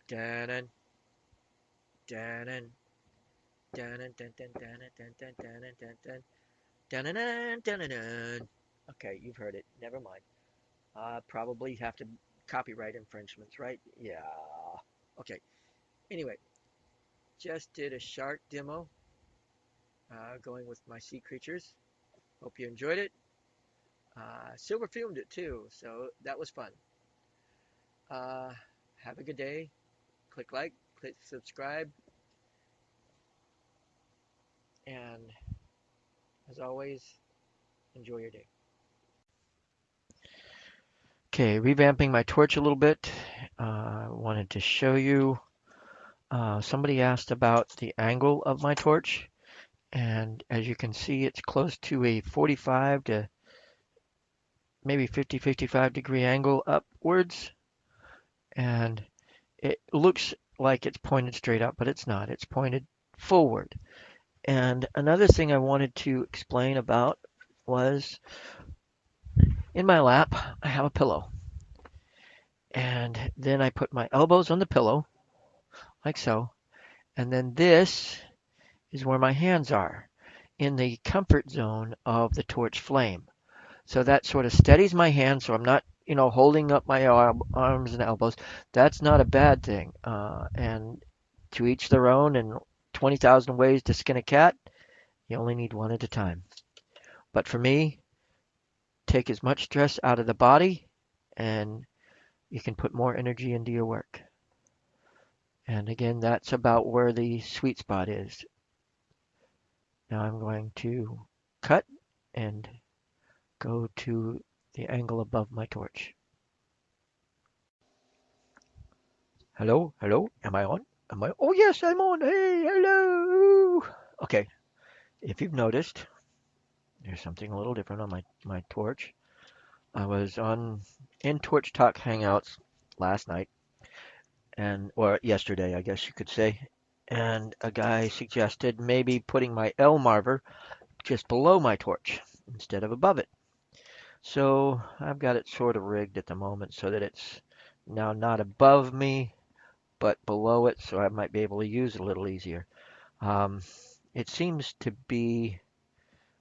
Dun dun dun dun dun dun dun dun dun dun dun dun dun dun dun dun dun. Okay, you've heard it. Never mind. Probably have to copyright infringements, right? Yeah. Okay. Anyway, just did a shark demo going with my sea creatures. Hope you enjoyed it. Silver fumed it too, so that was fun. Uh, have a good day. Click like, click subscribe, and as always, enjoy your day. Okay, revamping my torch a little bit. Wanted to show you. Somebody asked about the angle of my torch, and as you can see, it's close to a 45 to maybe 50, 55 degree angle upwards, and it looks like it's pointed straight up, but it's not. It's pointed forward. And another thing I wanted to explain about was in my lap, I have a pillow. And then I put my elbows on the pillow, like so. And then this is where my hands are, in the comfort zone of the torch flame. So that sort of steadies my hands so I'm not, holding up my arms and elbows. That's not a bad thing. And to each their own, and 20,000 ways to skin a cat, you only need one at a time. But for me, take as much stress out of the body and you can put more energy into your work. And again, that's about where the sweet spot is. Now I'm going to cut and go to the angle above my torch. Hello, hello, am I on? Oh yes, I'm on. Hey, hello. Okay, if you've noticed, there's something a little different on my torch. I was on in Torch Talk Hangouts last night, or yesterday, I guess you could say, and a guy suggested maybe putting my L marver just below my torch instead of above it. So I've got it sort of rigged at the moment so that it's now not above me, but below it, so I might be able to use it a little easier. Um, it seems to be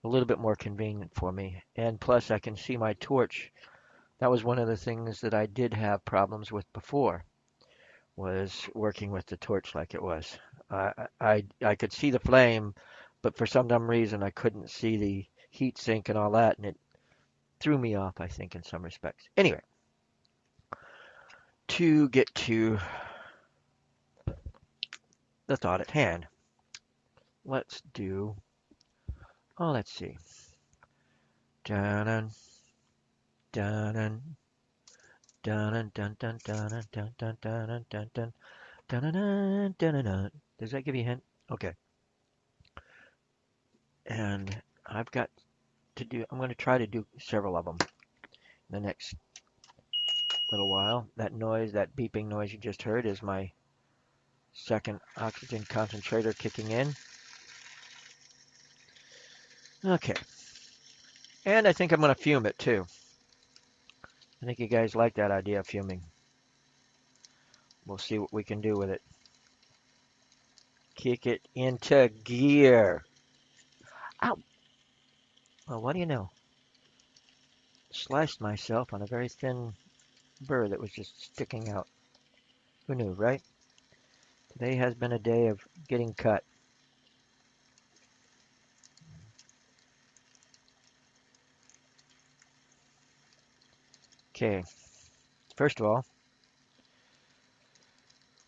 a little bit more convenient for me, and plus I can see my torch. That was one of the things that I did have problems with before, was working with the torch like it was. I could see the flame, but for some dumb reason I couldn't see the heat sink and all that, and it threw me off, I think, in some respects. Anyway, to get to the thought at hand, let's do, let's see. Dun dun dun dun dun dun dun dun dun dun dun dun dun dun dun dun. Does that give you a hint? Okay. And I've got I'm going to try to do several of them in the next little while. That noise, that beeping noise you just heard is my second oxygen concentrator kicking in. Okay. And I think I'm going to fume it too. I think you guys like that idea of fuming. We'll see what we can do with it. Kick it into gear. Ow! Well, what do you know? Sliced myself on a very thin burr that was just sticking out. Who knew, right? Today has been a day of getting cut. Okay, first of all,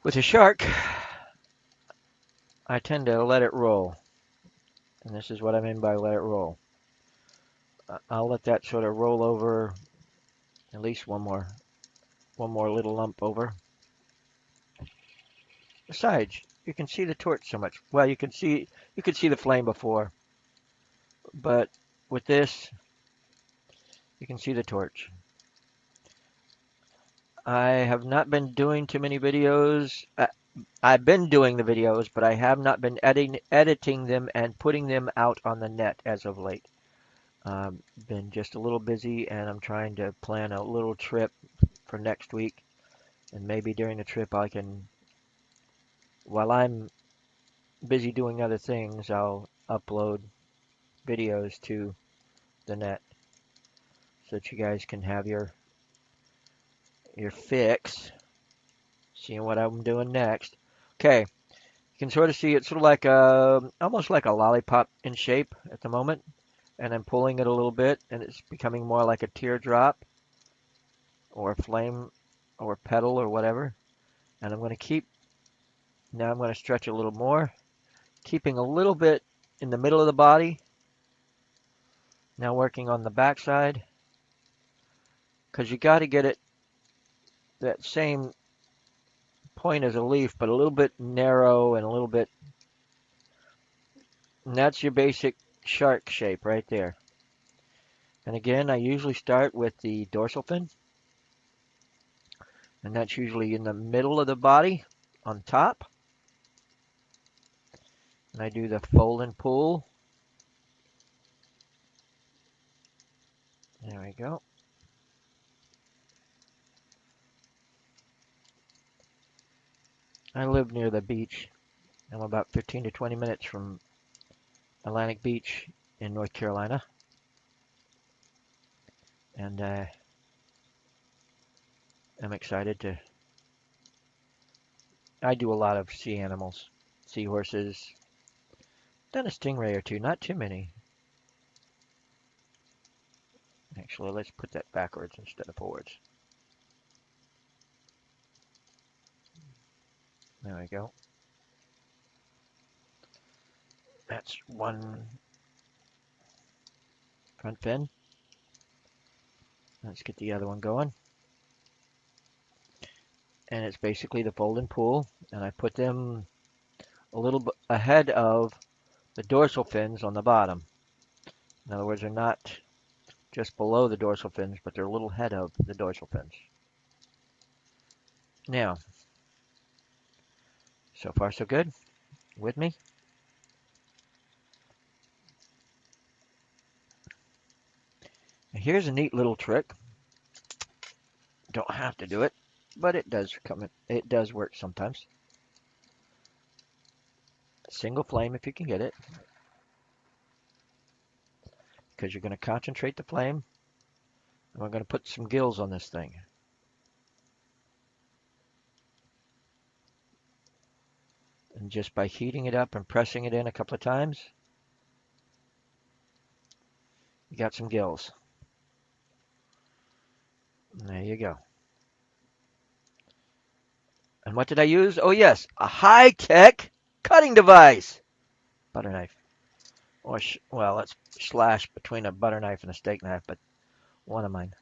with a shark, I tend to let it roll. And this is what I mean by let it roll. I'll let that sort of roll over at least one more little lump over. Besides, you can see the torch so much. Well, you could see the flame before, but with this, you can see the torch. I have not been doing too many videos. I've been doing the videos, but I have not been editing them and putting them out on the net as of late. Been just a little busy, and I'm trying to plan a little trip for next week, and maybe during the trip I can while I'm busy doing other things, I'll upload videos to the net so that you guys can have your fix, seeing what I'm doing next. Okay, you can sort of see it's sort of like almost like a lollipop in shape at the moment, and I'm pulling it a little bit, and it's becoming more like a teardrop or a flame or petal or whatever. And I'm going to keep, now I'm going to stretch a little more, keeping a little bit in the middle of the body. Now working on the back side, because you got to get it that same point as a leaf, but a little bit narrow and a little bit, and that's your basic shark shape right there. And again, I usually start with the dorsal fin, and that's usually in the middle of the body on top. And I do the fold and pull. There we go. I live near the beach. I'm about 15 to 20 minutes from Atlantic Beach in North Carolina. And I'm excited to. I do a lot of sea animals, seahorses, done a stingray or two, not too many. Actually, let's put that backwards instead of forwards. There we go. That's one front fin. Let's get the other one going. And it's basically the fold and pull. And I put them a little bit ahead of the dorsal fins on the bottom. In other words, they're not just below the dorsal fins, but they're a little ahead of the dorsal fins. Now, so far so good with me. Now here's a neat little trick. Don't have to do it, but it does it does work sometimes. Single flame if you can get it, because you're going to concentrate the flame, and we're going to put some gills on this thing. And just by heating it up and pressing it in a couple of times, you got some gills. And there you go. And what did I use? Oh yes, a high-tech cutting device. Butter knife. Or, well, let's slash between a butter knife and a steak knife, but one of mine.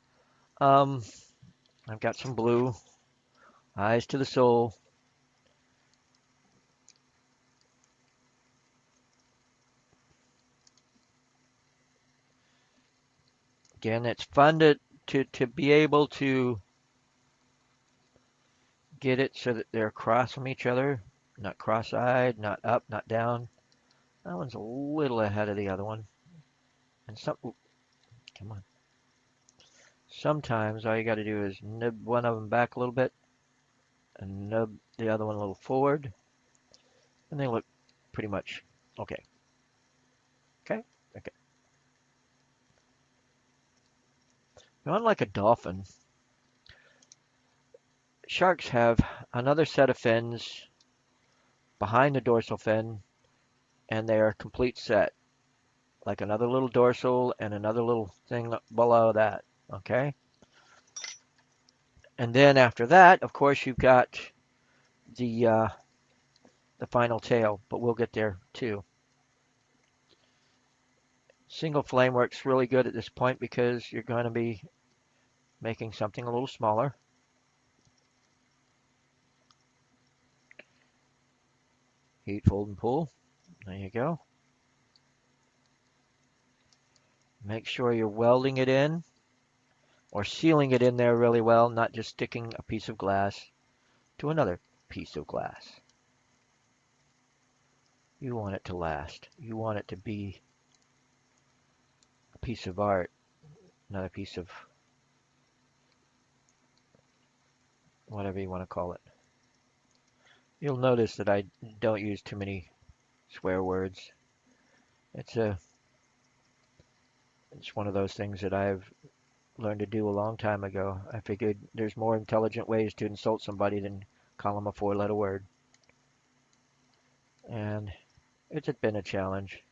I've got some blue, eyes to the soul. Again, it's fun to be able to get it so that they're across from each other, not cross-eyed, not up, not down. That one's a little ahead of the other one. And come on. Sometimes all you got to do is nib one of them back a little bit and nub the other one a little forward, and they look pretty much okay. Okay? Okay. Now, unlike a dolphin, sharks have another set of fins behind the dorsal fin, and they are a complete set, like another little dorsal and another little thing below that. Okay? And then after that, of course, you've got the final tail, but we'll get there too. Single flame works really good at this point because you're going to be making something a little smaller. Heat, fold, and pull. There you go. Make sure you're welding it in or sealing it in there really well, not just sticking a piece of glass to another piece of glass. You want it to last. You want it to be a piece of art, not a piece of whatever you want to call it. You'll notice that I don't use too many swear words. It's a it's one of those things that I've learned to do a long time ago. I figured there's more intelligent ways to insult somebody than call them a four-letter word. And it's been a challenge.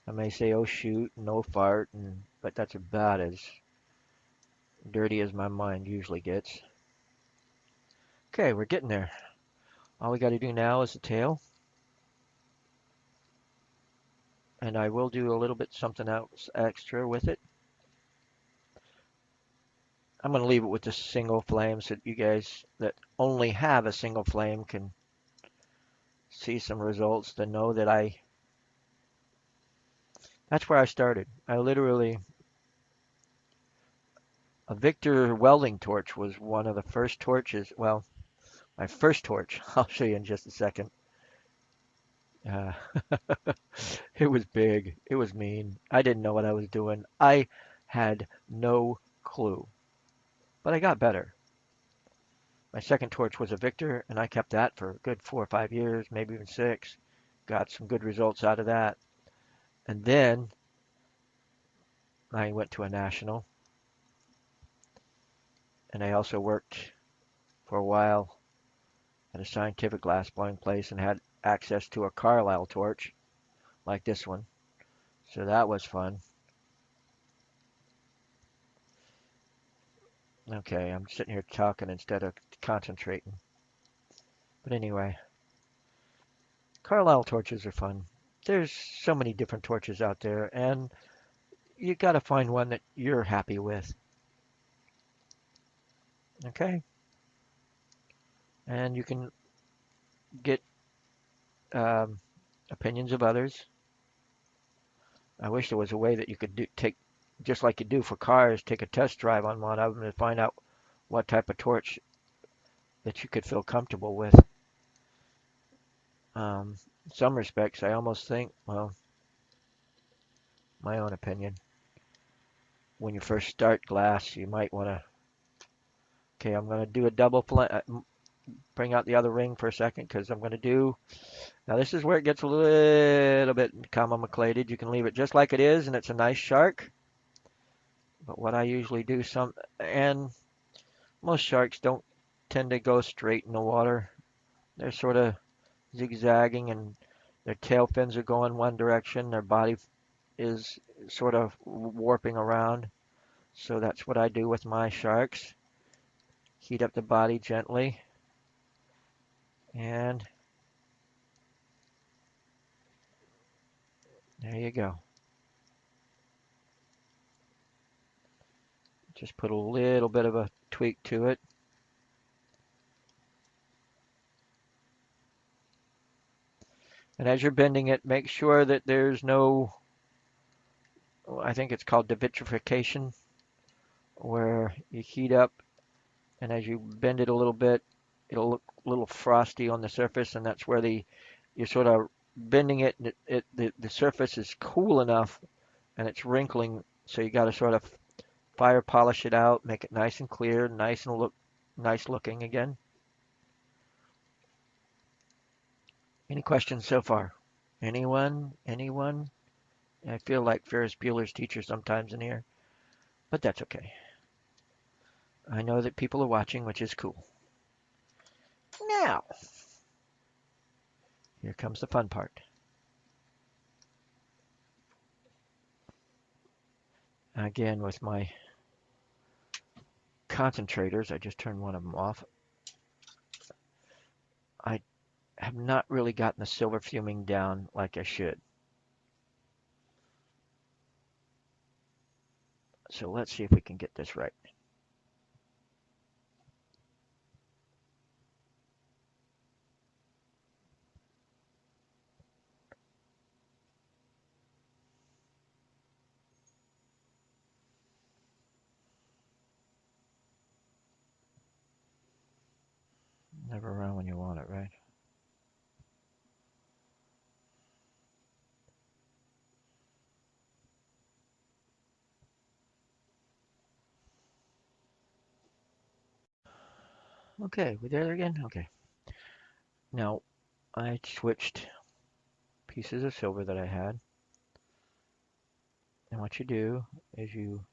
I may say, oh shoot, no fart, but that's about as dirty as my mind usually gets. Okay, we're getting there. All we got to do now is the tail, and I will do a little bit something else extra with it. I'm going to leave it with the single flame so that you guys that only have a single flame can see some results to know that that's where I started. I literally, a Victor welding torch was one of the first torches. Well, my first torch. I'll show you in just a second. Uh, it was big. It was mean. I didn't know what I was doing. I had no clue, but I got better. My second torch was a Victor, and I kept that for a good 4 or 5 years, maybe even 6. Got some good results out of that. And then I went to a national, and I also worked for a while at a scientific glass blowing place and had access to a Carlisle torch like this one. So that was fun. Okay, I'm sitting here talking instead of concentrating. But anyway, Carlisle torches are fun. There's so many different torches out there, and you got to find one that you're happy with. Okay? And you can get um, opinions of others. I wish there was a way that you could take, just like you do for cars, take a test drive on one of them and find out what type of torch that you could feel comfortable with. Um, in some respects, I almost think, well, my own opinion, when you first start glass, you might want to, okay, I'm going to do a double flame, bring out the other ring for a second because I'm going to do, now this is where it gets a little bit comma-maculated. You can leave it just like it is and it's a nice shark. But what I usually do and most sharks don't tend to go straight in the water. They're sort of zigzagging and their tail fins are going one direction. Their body is sort of warping around. So that's what I do with my sharks. Heat up the body gently and there you go. Just put a little bit of a tweak to it. And as you're bending it, make sure that there's no, I think it's called devitrification, where you heat up and as you bend it a little bit, it'll look a little frosty on the surface, and that's where you're sort of bending it, and the surface is cool enough and it's wrinkling, so you got to sort of fire polish it out, make it nice and clear, nice looking again. Any questions so far? Anyone? Anyone? I feel like Ferris Bueller's teacher sometimes in here, but that's okay. I know that people are watching, which is cool. Now, here comes the fun part. Again, with my concentrators, I just turned one of them off. I have not really gotten the silver fuming down like I should. So let's see if we can get this right. Never around when you want it, right? Okay, we there again? Okay. Now, I switched pieces of silver that I had, and what you do is you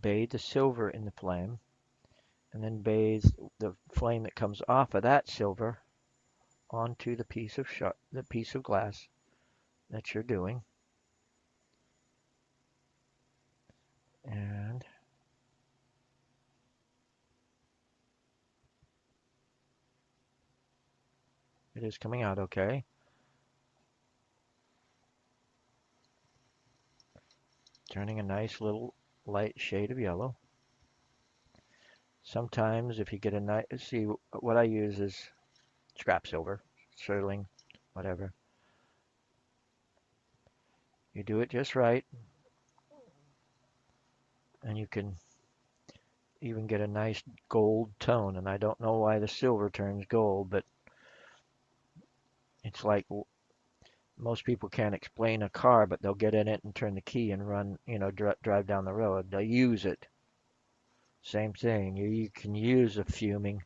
bathe the silver in the flame, and then bathe the flame that comes off of that silver onto the piece of glass that you're doing, and it is coming out okay. Turning a nice little light shade of yellow. Sometimes if you get a nice, see what I use is scrap silver, sterling, whatever. You do it just right, and you can even get a nice gold tone. And I don't know why the silver turns gold, but it's like most people can't explain a car, but they'll get in it and turn the key and run, drive down the road. They'll use it. Same thing. You can use a fuming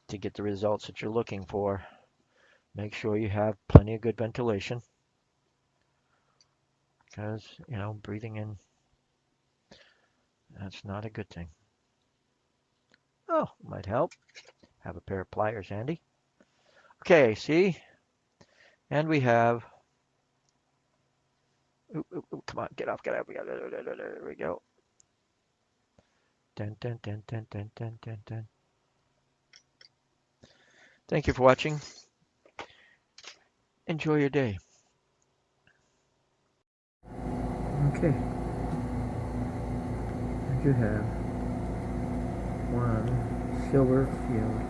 to get the results that you're looking for. Make sure you have plenty of good ventilation because, breathing in, that's not a good thing. Oh, might help. Have a pair of pliers handy. Okay, see? And we have, come on, get off, get off. There we go. Dun, dun, dun, dun, dun, dun, dun, dun. Thank you for watching. Enjoy your day. Okay, and you have one silver field.